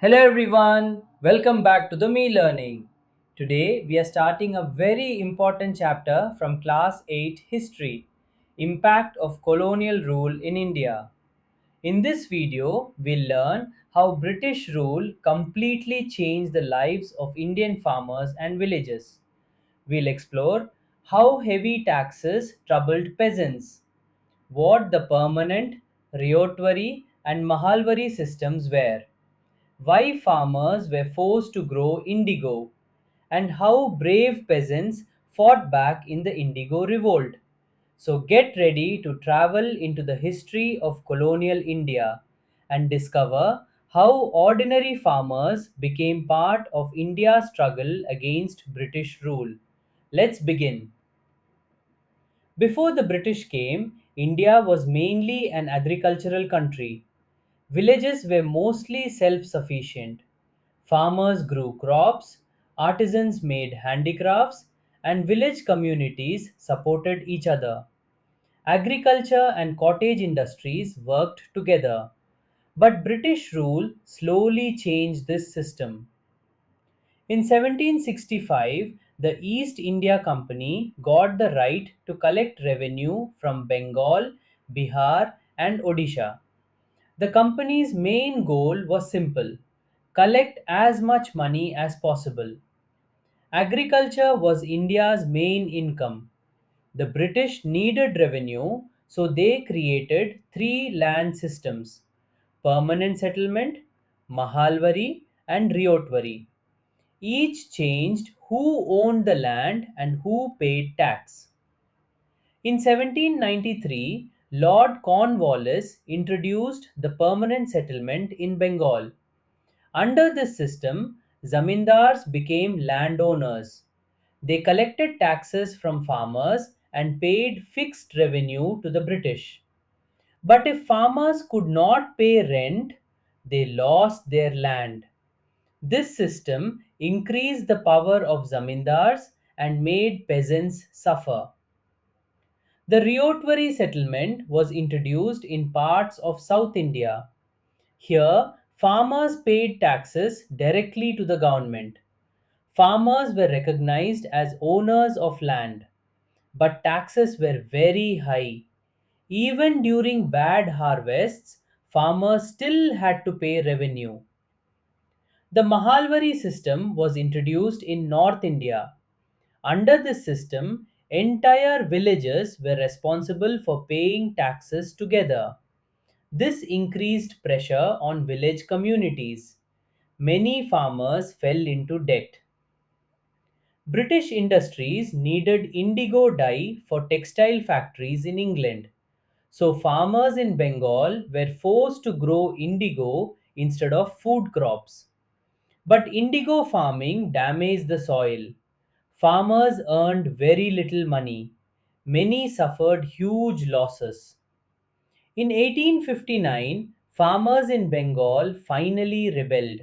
Hello everyone, welcome back to the Me Learning. Today we are starting a very important chapter from class 8 History, Impact of Colonial Rule in India. In this video, we'll learn how British rule completely changed the lives of Indian farmers and villages. We'll explore how heavy taxes troubled peasants, what the permanent, Ryotwari and Mahalwari systems were, why farmers were forced to grow indigo, and how brave peasants fought back in the Indigo Revolt. So get ready to travel into the history of colonial India and discover how ordinary farmers became part of India's struggle against British rule. Let's begin. Before the British came, India was mainly an agricultural country. Villages were mostly self sufficient. Farmers grew crops, artisans made handicrafts, and village communities supported each other. Agriculture and cottage industries worked together. But British rule slowly changed this system. In 1765, the East India Company got the right to collect revenue from Bengal, Bihar, and Odisha. The company's main goal was simple: collect as much money as possible. Agriculture was India's main income. The British needed revenue, so they created three land systems: permanent settlement, Mahalwari, and Ryotwari. Each changed who owned the land and who paid tax. In 1793, Lord Cornwallis introduced the permanent settlement in Bengal. Under this system, zamindars became landowners. They collected taxes from farmers and paid fixed revenue to the British. But if farmers could not pay rent, they lost their land. This system increased the power of zamindars and made peasants suffer. The Ryotwari settlement was introduced in parts of South India. Here, farmers paid taxes directly to the government. Farmers were recognized as owners of land, but taxes were very high. Even during bad harvests, farmers still had to pay revenue. The Mahalwari system was introduced in North India. Under this system, entire villages were responsible for paying taxes together. This increased pressure on village communities. Many farmers fell into debt. British industries needed indigo dye for textile factories in England. So farmers in Bengal were forced to grow indigo instead of food crops. But indigo farming damaged the soil. Farmers earned very little money. Many suffered huge losses. In 1859, farmers in Bengal finally rebelled.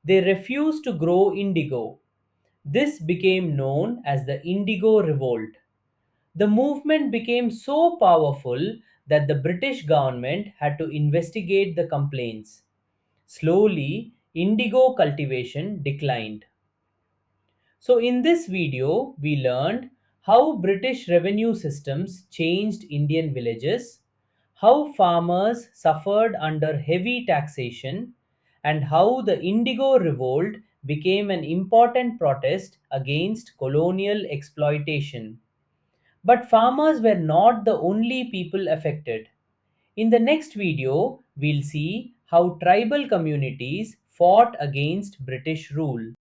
They refused to grow indigo. This became known as the Indigo Revolt. The movement became so powerful that the British government had to investigate the complaints. Slowly, indigo cultivation declined. So in this video, we learned how British revenue systems changed Indian villages, how farmers suffered under heavy taxation, and how the Indigo Revolt became an important protest against colonial exploitation. But farmers were not the only people affected. In the next video, we'll see how tribal communities fought against British rule.